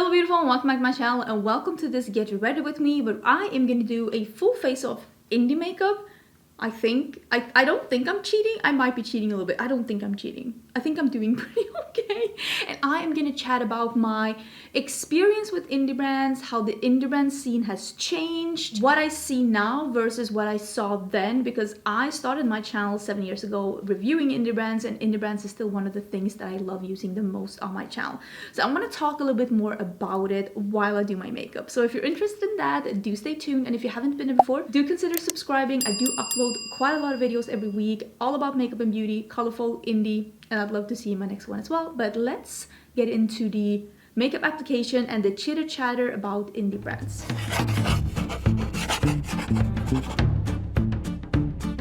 Hello beautiful and welcome back to my channel and welcome to this Get Ready With Me, where I am going to do a full face of indie makeup. I don't think I'm cheating. I might be cheating a little bit. I don't think I'm cheating. I think I'm doing pretty okay. And I am going to chat about my experience with indie brands, how the indie brand scene has changed, what I see now versus what I saw then, because I started my channel 7 years ago reviewing indie brands, and indie brands is still one of the things that I love using the most on my channel. So I'm going to talk a little bit more about it while I do my makeup. So if you're interested in that, do stay tuned. And if you haven't been there before, do consider subscribing. I do upload quite a lot of videos every week, all about makeup and beauty, colorful, indie, and I'd love to see my next one as well. But let's get into the makeup application and the chitter chatter about indie brands.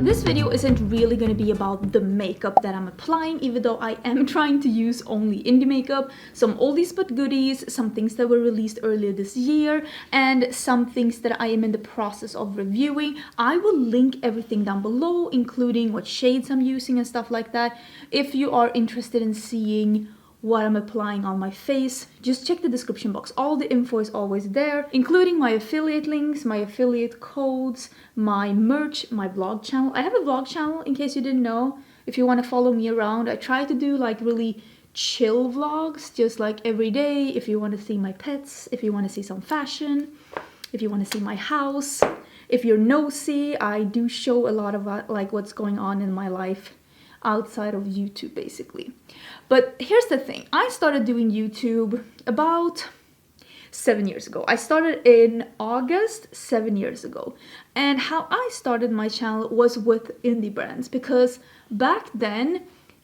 This video isn't really going to be about the makeup that I'm applying, even though I am trying to use only indie makeup, some oldies but goodies, some things that were released earlier this year, and some things that I am in the process of reviewing. I will link everything down below, including what shades I'm using and stuff like that. If you are interested in seeing what I'm applying on my face, just check the description box. All the info is always there, including my affiliate links, my affiliate codes, my merch, my vlog channel. I have a vlog channel in case you didn't know. If you want to follow me around, I try to do like really chill vlogs, just like every day. If you want to see my pets, if you want to see some fashion, if you want to see my house, if you're nosy, I do show a lot of like what's going on in my life outside of YouTube basically. But here's the thing, I started doing YouTube about 7 years ago. I started in August 7 years ago, and how I started my channel was with indie brands, because back then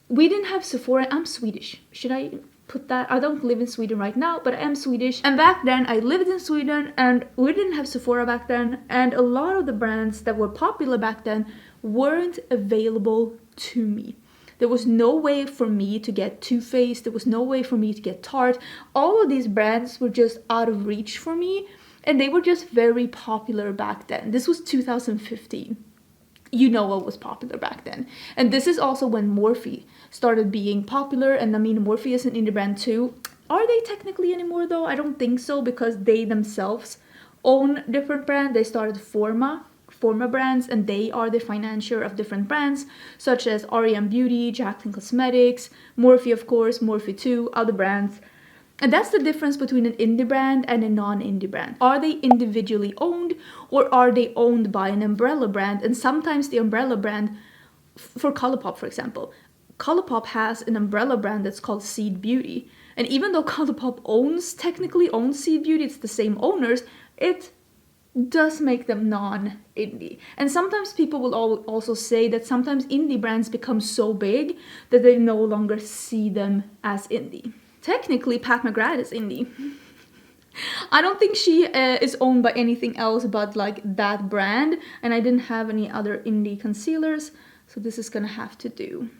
we didn't have Sephora. I'm Swedish, should I put that? I don't live in Sweden right now, but I am Swedish, and back then I lived in Sweden and we didn't have Sephora back then, and a lot of the brands that were popular back then weren't available to me. There was no way for me to get Too Faced, there was no way for me to get Tarte. All of these brands were just out of reach for me, and they were just very popular back then. This was 2015. You know what was popular back then. And this is also when Morphe started being popular, and I mean Morphe is an indie brand too. Are they technically anymore though? I don't think so, because they themselves own different brands. They started Forma brands, and they are the financier of different brands such as Nomad Beauty, Jaclyn Cosmetics, Morphe of course, Morphe 2, other brands. And that's the difference between an indie brand and a non-indie brand. Are they individually owned, or are they owned by an umbrella brand? And sometimes the umbrella brand, for ColourPop for example, ColourPop has an umbrella brand that's called Seed Beauty, and even though ColourPop technically owns Seed Beauty, it's the same owners, it does make them non-indie. And sometimes people will also say that sometimes indie brands become so big that they no longer see them as indie. Technically, Pat McGrath is indie. I don't think she is owned by anything else but like that brand, and I didn't have any other indie concealers, so this is gonna have to do.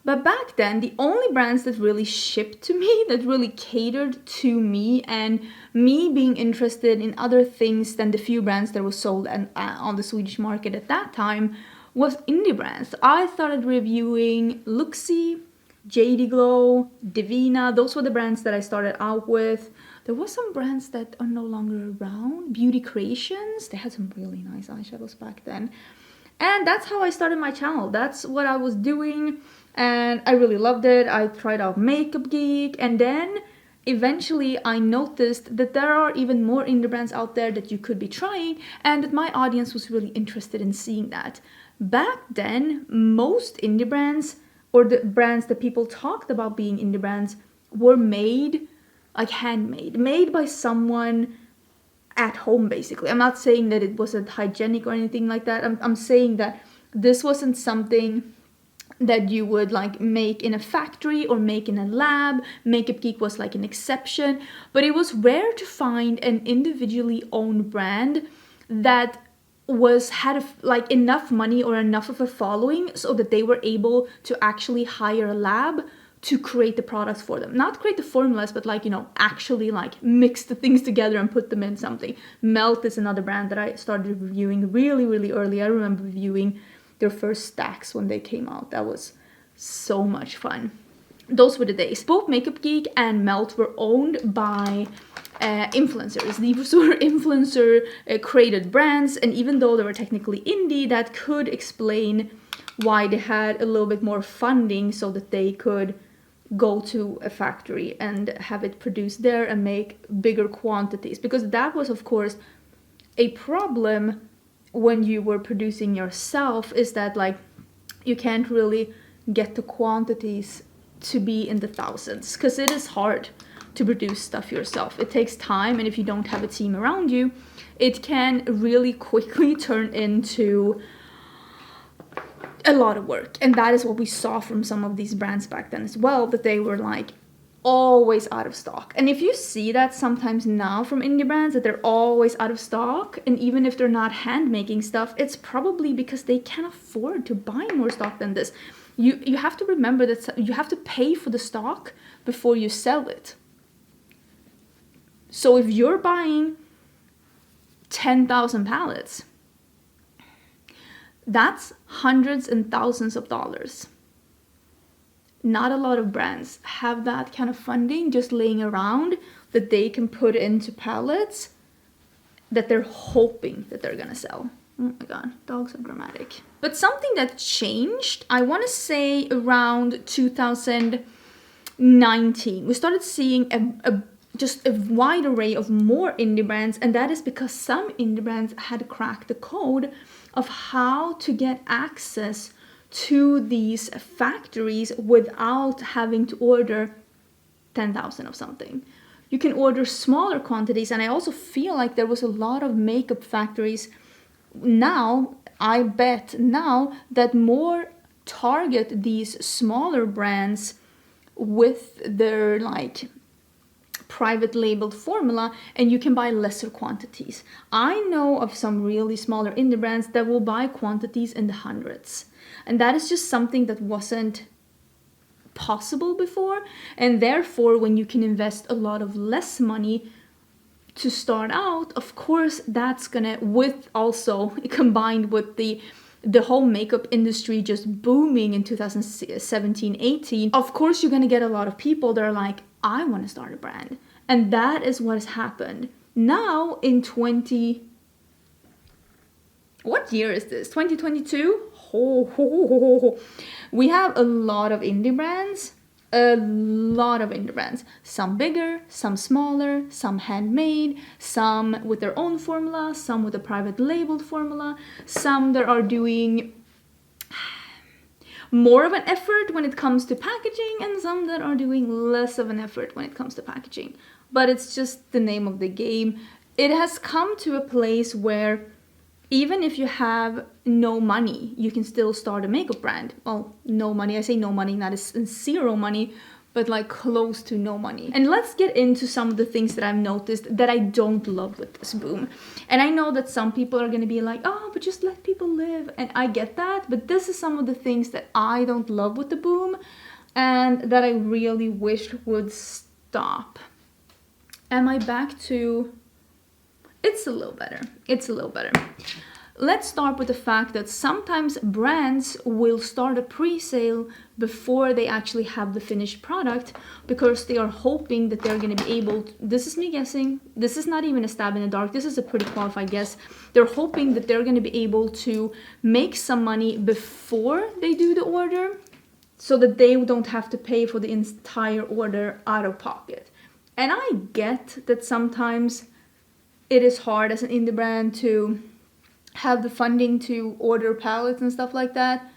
But back then, the only brands that really shipped to me, that really catered to me and me being interested in other things than the few brands that were sold on the Swedish market at that time, was indie brands. I started reviewing Luxie, JD Glow, Divina. Those were the brands that I started out with. There was some brands that are no longer around. Beauty Creations, they had some really nice eyeshadows back then. And that's how I started my channel. That's what I was doing, and I really loved it. I tried out Makeup Geek, and then eventually I noticed that there are even more indie brands out there that you could be trying, and that my audience was really interested in seeing that. Back then, most indie brands, or the brands that people talked about being indie brands, were made, like handmade, made by someone at home basically. I'm not saying that it wasn't hygienic or anything like that. I'm saying that this wasn't something that you would like make in a factory or make in a lab. Makeup Geek was like an exception, but it was rare to find an individually owned brand that had like enough money or enough of a following so that they were able to actually hire a lab to create the products for them. Not create the formulas, but like, you know, actually like mix the things together and put them in something. Melt is another brand that I started reviewing really early. I remember reviewing their first stacks when they came out. That was so much fun. Those were the days. Both Makeup Geek and Melt were owned by influencers. These were influencer created brands, and even though they were technically indie, that could explain why they had a little bit more funding so that they could go to a factory and have it produced there and make bigger quantities, because that was of course a problem when you were producing yourself, is that like you can't really get the quantities to be in the thousands, because it is hard to produce stuff yourself. It takes time, and if you don't have a team around you, it can really quickly turn into a lot of work. And that is what we saw from some of these brands back then as well, that they were like always out of stock. And if you see that sometimes now from indie brands, that they're always out of stock, and even if they're not hand making stuff, it's probably because they can't afford to buy more stock than this. You have to remember that you have to pay for the stock before you sell it. So if you're buying 10,000 pallets, that's hundreds and thousands of dollars. Not a lot of brands have that kind of funding just laying around that they can put into pallets that they're hoping that they're gonna sell. Oh my god, dogs are dramatic. But something that changed, I want to say around 2019, we started seeing just a wide array of more indie brands, and that is because some indie brands had cracked the code of how to get access to these factories without having to order 10,000 of something. You can order smaller quantities, and I also feel like there was a lot of makeup factories now, I bet now, that more target these smaller brands with their like private labeled formula, and you can buy lesser quantities. I know of some really smaller indie brands that will buy quantities in the hundreds, and that is just something that wasn't possible before. And therefore, when you can invest a lot of less money to start out, of course that's gonna, with also combined with the whole makeup industry just booming in 2017-18, of course you're gonna get a lot of people that are like, I want to start a brand. And that is what has happened. Now in what year is this? 2022? We have a lot of indie brands. Some bigger, some smaller, some handmade, some with their own formula, some with a private labeled formula, some that are doing more of an effort when it comes to packaging, and some that are doing less of an effort when it comes to packaging. But it's just the name of the game. It has come to a place where even if you have no money, you can still start a makeup brand. Well, no money, I say no money, not as zero money, but like close to no money. And let's get into some of the things that I've noticed that I don't love with this boom. And I know that some people are gonna be like, oh, but just let people live. And I get that, but this is some of the things that I don't love with the boom and that I really wish would stop. Am I back to... It's a little better. Let's start with the fact that sometimes brands will start a pre-sale before they actually have the finished product, because they are hoping that they're going to be able to, this is me guessing, this is not even a stab in the dark, this is a pretty qualified guess, they're hoping that they're going to be able to make some money before they do the order, so that they don't have to pay for the entire order out of pocket. And I get that sometimes it is hard as an indie brand to have the funding to order palettes and stuff like that.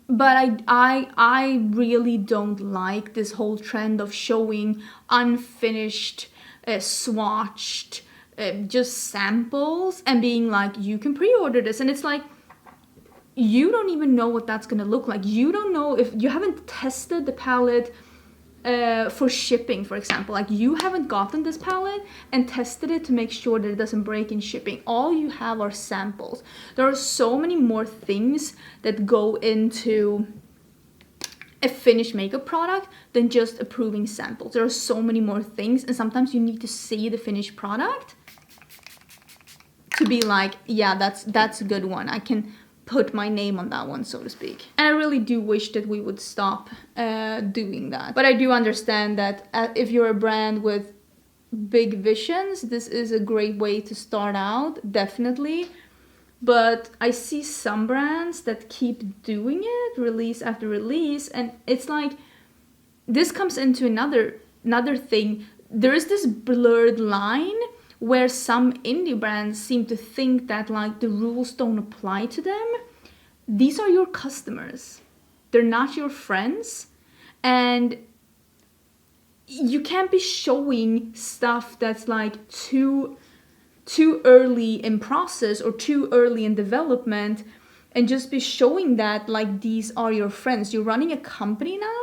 But I really don't like this whole trend of showing unfinished, swatched, just samples and being like, you can pre-order this. And it's like, you don't even know what that's gonna look like. You don't know, if you haven't tested the palette for shipping, for example. Like, you haven't gotten this palette and tested it to make sure that it doesn't break in shipping. All you have are samples. There are so many more things that go into a finished makeup product than just approving samples. There are so many more things, and sometimes you need to see the finished product to be like, yeah, that's a good one. I can put my name on that one, so to speak. And I really do wish that we would stop doing that. But I do understand that if you're a brand with big visions, this is a great way to start out, definitely. But I see some brands that keep doing it, release after release, and it's like, this comes into another thing. There is this blurred line where some indie brands seem to think that like the rules don't apply to them. These are your customers. They're not your friends. And you can't be showing stuff that's like too early in process or too early in development and just be showing that like these are your friends. You're running a company now.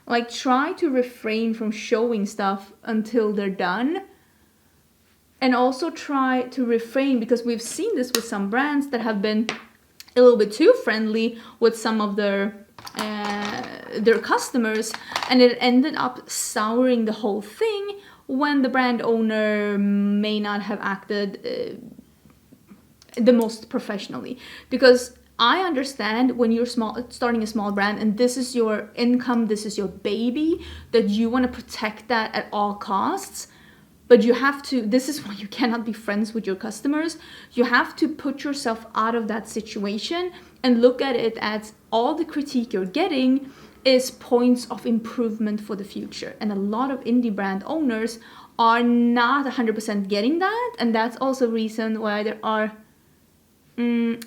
Like, try to refrain from showing stuff until they're done. And also try to refrain, because we've seen this with some brands that have been a little bit too friendly with some of their customers, and it ended up souring the whole thing when the brand owner may not have acted the most professionally. Because I understand when you're starting a small brand and this is your income, this is your baby, that you want to protect that at all costs. But you have to, this is why you cannot be friends with your customers. You have to put yourself out of that situation and look at it as all the critique you're getting is points of improvement for the future. And a lot of indie brand owners are not 100% getting that. And that's also a reason why there are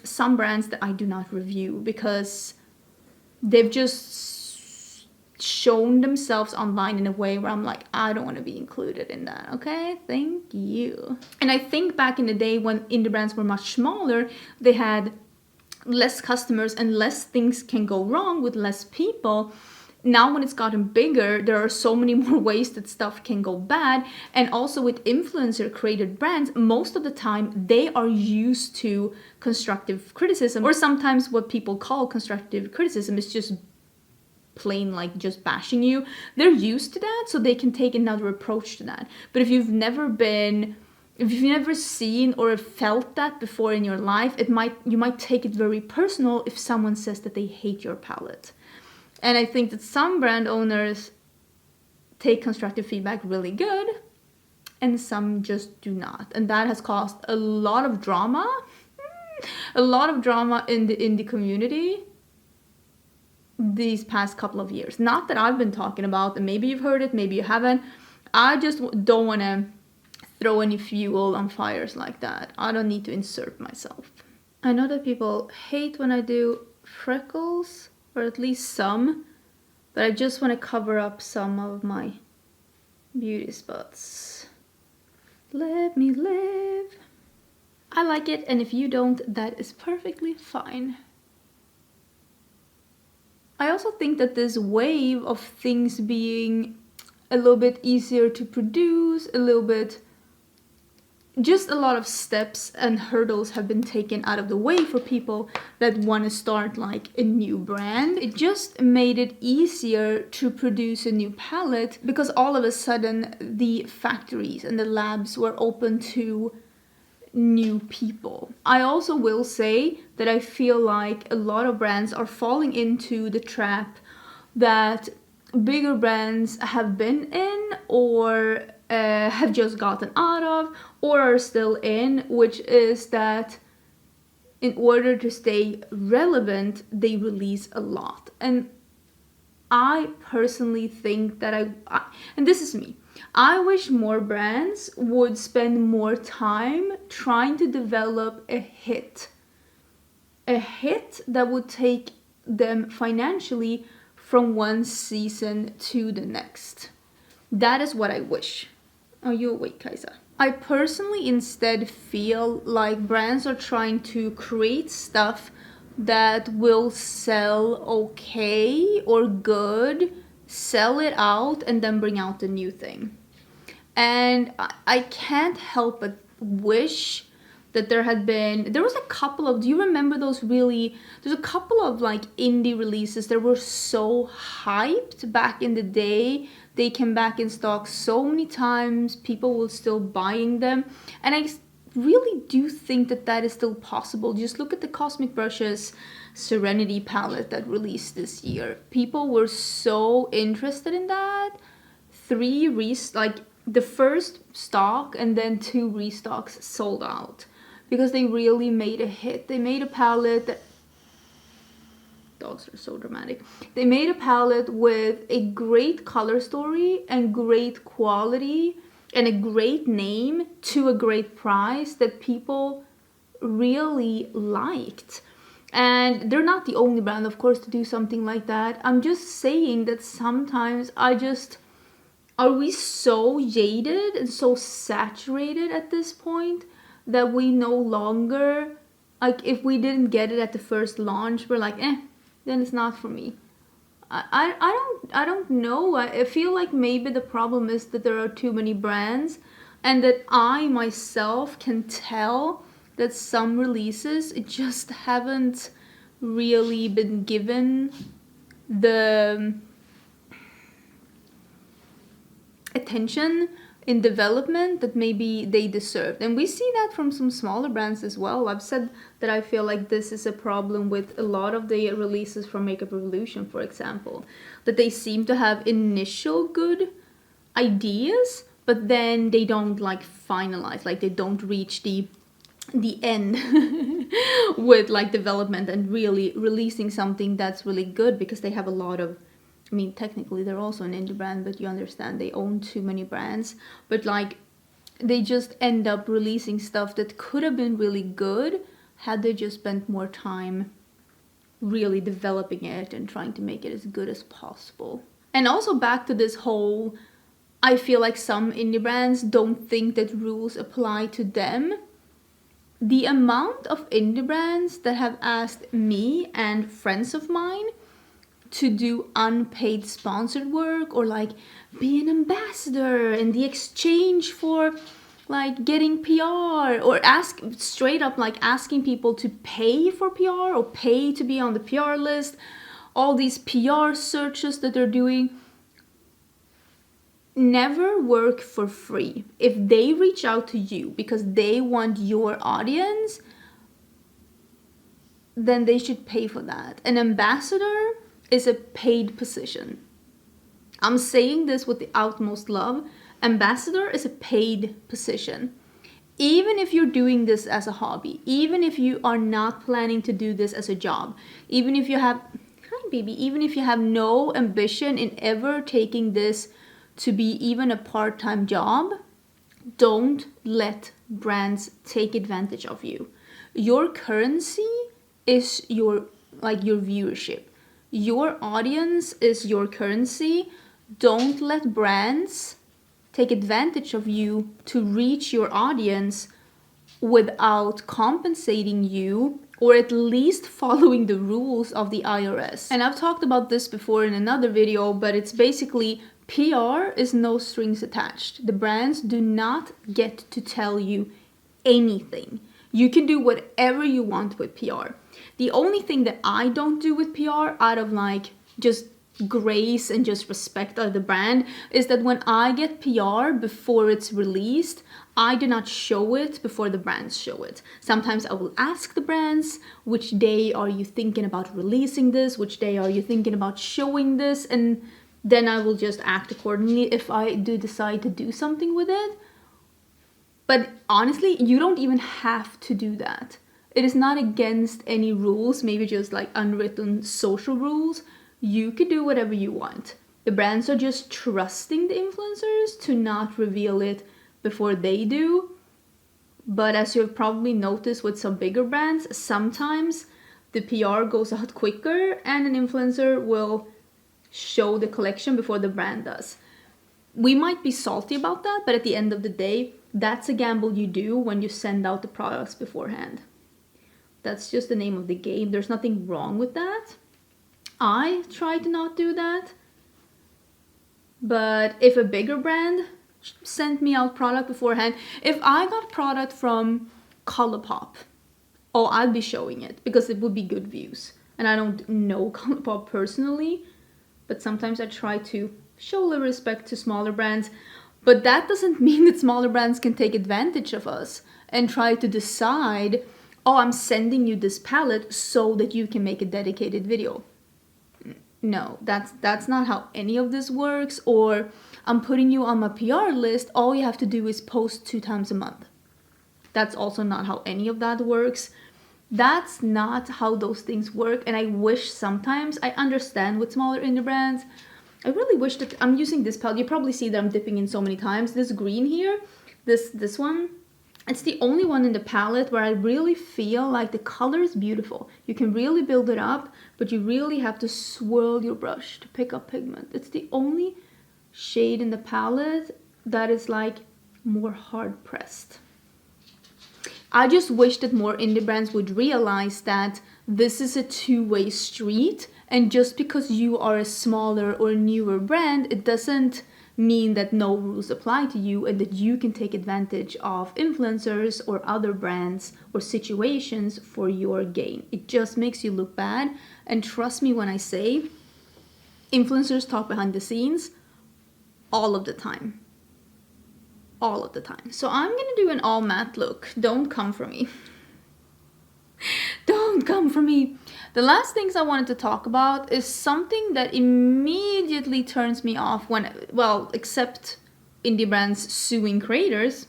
some brands that I do not review, because they've just shown themselves online in a way where I'm like, I don't want to be included in that. Okay, thank you. And I think back in the day when indie brands were much smaller, they had less customers and less things can go wrong with less people. Now when it's gotten bigger, there are so many more ways that stuff can go bad. And also with influencer created brands, most of the time they are used to constructive criticism, or sometimes what people call constructive criticism is just plain like just bashing you. They're used to that, so they can take another approach to that. But if you've never seen or felt that before in your life, you might take it very personal if someone says that they hate your palette. And I think that some brand owners take constructive feedback really good and some just do not. And that has caused a lot of drama. A lot of drama in the indie community these past couple of years. Not that I've been talking about, and maybe you've heard it, maybe you haven't. I just don't want to throw any fuel on fires like that. I don't need to insert myself. I know that people hate when I do freckles, or at least some, but I just want to cover up some of my beauty spots. Let me live. I like it, and if you don't, that is perfectly fine. I also think that this wave of things being a little bit easier to produce, just a lot of steps and hurdles have been taken out of the way for people that want to start like a new brand. It just made it easier to produce a new palette because all of a sudden the factories and the labs were open to new people. I also will say that I feel like a lot of brands are falling into the trap that bigger brands have been in, or have just gotten out of, or are still in, which is that in order to stay relevant, they release a lot. And I personally think that and this is me, I wish more brands would spend more time trying to develop a hit that would take them financially from one season to the next. That is what I wish. Are you awake, Kaisa? I personally instead feel like brands are trying to create stuff that will sell okay or good, sell it out, and then bring out a new thing. And I can't help but wish that there was a couple of, do you remember those there's a couple of like indie releases that were so hyped back in the day. They came back in stock so many times, people were still buying them. And I really do think that that is still possible. Just look at the Cosmic Brushes Serenity palette that released this year. People were so interested in that. The first stock and then 2 restocks sold out because they really made a hit. They made a palette that, dogs are so dramatic. They made a palette with a great color story and great quality and a great name to a great price that people really liked. And they're not the only brand, of course, to do something like that. I'm just saying that sometimes are we so jaded and so saturated at this point that we no longer, like, if we didn't get it at the first launch, we're like, then it's not for me. I don't know. I feel like maybe the problem is that there are too many brands, and that I myself can tell that some releases just haven't really been given the attention in development that maybe they deserved. And we see that from some smaller brands as well. I've said that I feel like this is a problem with a lot of the releases from Makeup Revolution, for example, that they seem to have initial good ideas, but then they don't like finalize, like they don't reach the end with like development and really releasing something that's really good, because they have a lot of, I mean, technically they're also an indie brand, but you understand they own too many brands. But like, they just end up releasing stuff that could have been really good had they just spent more time really developing it and trying to make it as good as possible. And also back to this whole, I feel like some indie brands don't think that rules apply to them. The amount of indie brands that have asked me and friends of mine to do unpaid sponsored work, or like be an ambassador in the exchange for like getting PR, or ask straight up like asking people to pay for PR or pay to be on the PR list, all these PR searches that they're doing, never work for free. If they reach out to you because they want your audience, then they should pay for that. An ambassador is a paid position. I'm saying this with the utmost love. Ambassador is a paid position. Even if you're doing this as a hobby, even if you are not planning to do this as a job, even if you have, hi baby, even if you have no ambition in ever taking this to be even a part-time job, don't let brands take advantage of you. Your currency is your viewership. Your audience is your currency. Don't let brands take advantage of you to reach your audience without compensating you, or at least following the rules of the IRS. And I've talked about this before in another video, but it's basically PR is no strings attached. The brands do not get to tell you anything. You can do whatever you want with PR. The only thing that I don't do with PR, out of like just grace and just respect of the brand, is that when I get PR before it's released, I do not show it before the brands show it. Sometimes I will ask the brands, which day are you thinking about releasing this? Which day are you thinking about showing this? And then I will just act accordingly if I do decide to do something with it. But honestly, you don't even have to do that. It is not against any rules, maybe just like unwritten social rules. You can do whatever you want. The brands are just trusting the influencers to not reveal it before they do. But as you've probably noticed with some bigger brands, sometimes the PR goes out quicker and an influencer will show the collection before the brand does. We might be salty about that, but at the end of the day, that's a gamble you do when you send out the products beforehand. That's just the name of the game. There's nothing wrong with that. I try to not do that. But if a bigger brand sent me out product beforehand, if I got product from Colourpop, oh, I'd be showing it because it would be good views. And I don't know Colourpop personally, but sometimes I try to show a little respect to smaller brands. But that doesn't mean that smaller brands can take advantage of us and try to decide, oh, I'm sending you this palette so that you can make a dedicated video. No, that's not how any of this works. Or I'm putting you on my PR list, all you have to do is post 2 times a month. That's also not how any of that works. That's not how those things work. And I wish sometimes, I understand with smaller indie brands, I really wish that I'm using this palette. You probably see that I'm dipping in so many times. This green here, this one, it's the only one in the palette where I really feel like the color is beautiful. You can really build it up, but you really have to swirl your brush to pick up pigment. It's the only shade in the palette that is like more hard pressed. I just wish that more indie brands would realize that this is a two-way street, and just because you are a smaller or newer brand, it doesn't mean that no rules apply to you and that you can take advantage of influencers or other brands or situations for your gain. It just makes you look bad. And trust me when I say, influencers talk behind the scenes all of the time. All of the time. So I'm gonna do an all matte look. Don't come for me. Don't come for me. The last things I wanted to talk about is something that immediately turns me off when, well, except indie brands suing creators,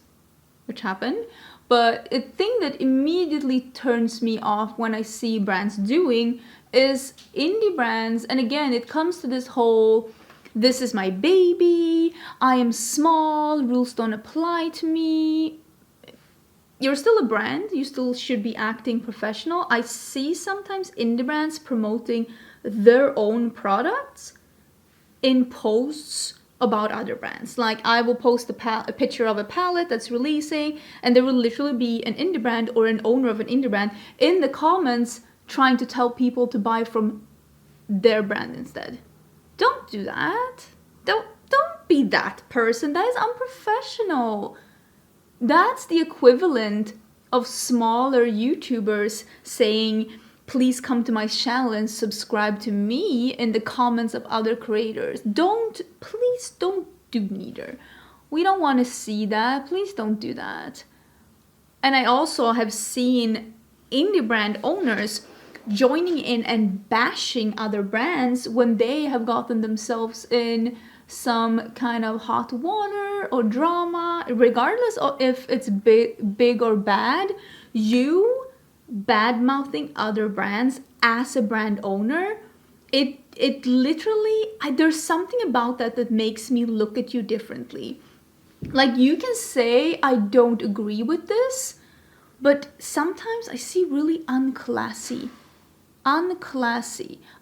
which happened, but a thing that immediately turns me off when I see brands doing is indie brands, and again, it comes to this whole, this is my baby, I am small, rules don't apply to me. You're still a brand, you still should be acting professional. I see sometimes indie brands promoting their own products in posts about other brands. Like I will post a picture of a palette that's releasing, and there will literally be an indie brand or an owner of an indie brand in the comments trying to tell people to buy from their brand instead. Don't do that. Don't be that person. That is unprofessional. That's the equivalent of smaller YouTubers saying, please come to my channel and subscribe to me in the comments of other creators. Please don't do neither. We don't want to see that. Please don't do that. And I also have seen indie brand owners joining in and bashing other brands when they have gotten themselves in some kind of hot water or drama, regardless of if it's big or bad. You bad-mouthing other brands as a brand owner, it literally, there's something about that makes me look at you differently. Like, you can say I don't agree with this, but sometimes I see really unclassy.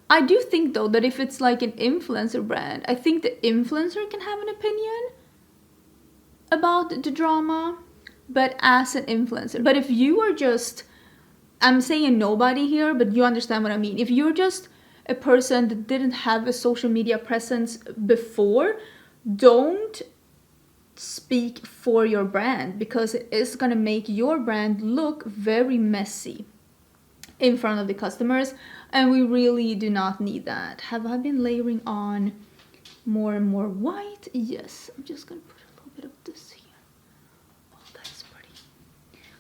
I do think though that if it's like an influencer brand, I think the influencer can have an opinion about the drama, but as an influencer. But if you are just, I'm saying nobody here, but you understand what I mean. If you're just a person that didn't have a social media presence before, don't speak for your brand, because it is going to make your brand look very messy in front of the customers, and we really do not need that. Have I been layering on more and more white? Yes, I'm just gonna put a little bit of this here. Oh, that's pretty.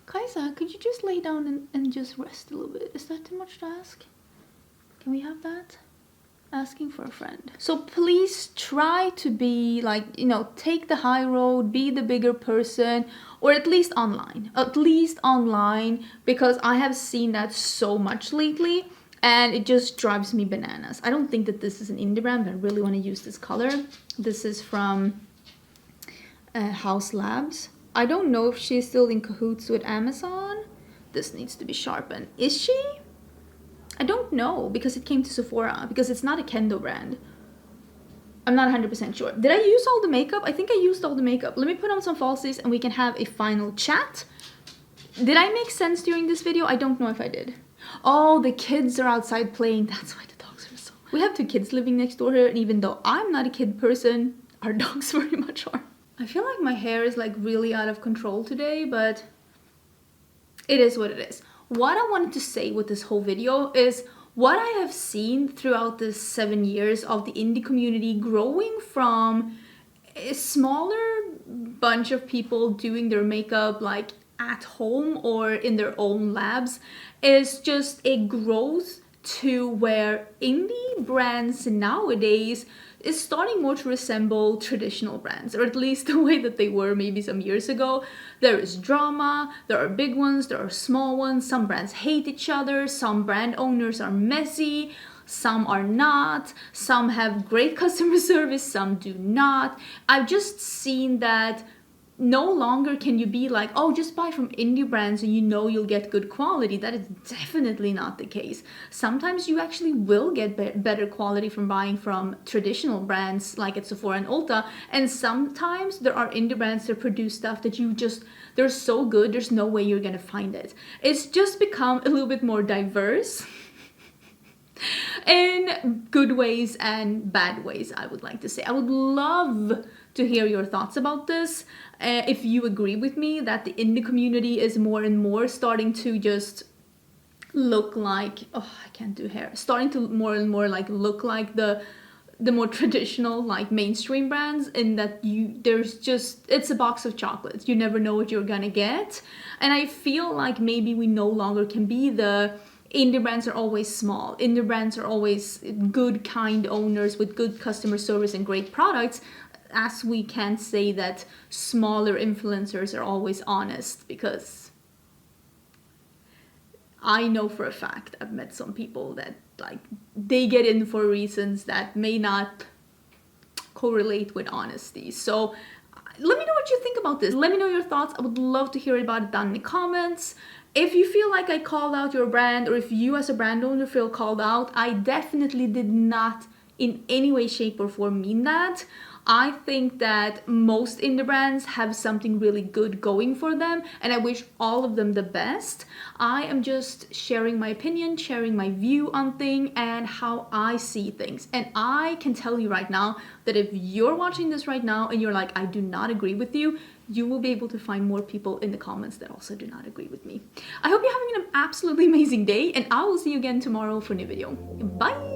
Kaisa, could you just lay down and just rest a little bit? Is that too much to ask? Can we have that? Asking for a friend. So please try to be like, take the high road, be the bigger person, or at least online, because I have seen that so much lately and it just drives me bananas. I don't think that this is an indie brand, but I really want to use this color. This is from House Labs. I don't know if she's still in cahoots with Amazon. This needs to be sharpened. Is she? I don't know, because it came to Sephora, because it's not a Kendo brand. I'm not 100% sure. Did I use all the makeup? I think I used all the makeup. Let me put on some falsies and we can have a final chat. Did I make sense during this video? I don't know if I did. Oh, the kids are outside playing. That's why the dogs are so... We have 2 kids living next door here, and even though I'm not a kid person, our dogs very much are. I feel like my hair is like really out of control today, but it is what it is. What I wanted to say with this whole video is what I have seen throughout the 7 years of the indie community growing from a smaller bunch of people doing their makeup like at home or in their own labs is just a growth to where indie brands nowadays is starting more to resemble traditional brands, or at least the way that they were maybe some years ago. There is drama, there are big ones, there are small ones, some brands hate each other, some brand owners are messy, some are not, some have great customer service, some do not. I've just seen that no longer can you be like, oh, just buy from indie brands and you know you'll get good quality. That is definitely not the case. Sometimes you actually will get better quality from buying from traditional brands like at Sephora and Ulta, and sometimes there are indie brands that produce stuff that you just, they're so good, there's no way you're gonna find it. It's just become a little bit more diverse in good ways and bad ways, I would like to say. I would love to hear your thoughts about this. If you agree with me that the indie community is more and more starting to just look like, oh, I can't do hair, starting to more and more like look like the more traditional like mainstream brands, in that there's just, it's a box of chocolates, you never know what you're gonna get. And I feel like maybe we no longer can be the indie brands are always small, indie brands are always good, kind owners with good customer service and great products, as we can't say that smaller influencers are always honest, because I know for a fact, I've met some people that like they get in for reasons that may not correlate with honesty. So let me know what you think about this. Let me know your thoughts. I would love to hear about it down in the comments. If you feel like I called out your brand, or if you as a brand owner feel called out, I definitely did not in any way, shape, or form mean that. I think that most indie brands have something really good going for them, and I wish all of them the best. I am just sharing my opinion, sharing my view on things and how I see things. And I can tell you right now that if you're watching this right now and you're like, I do not agree with you, you will be able to find more people in the comments that also do not agree with me. I hope you're having an absolutely amazing day, and I will see you again tomorrow for a new video. Bye!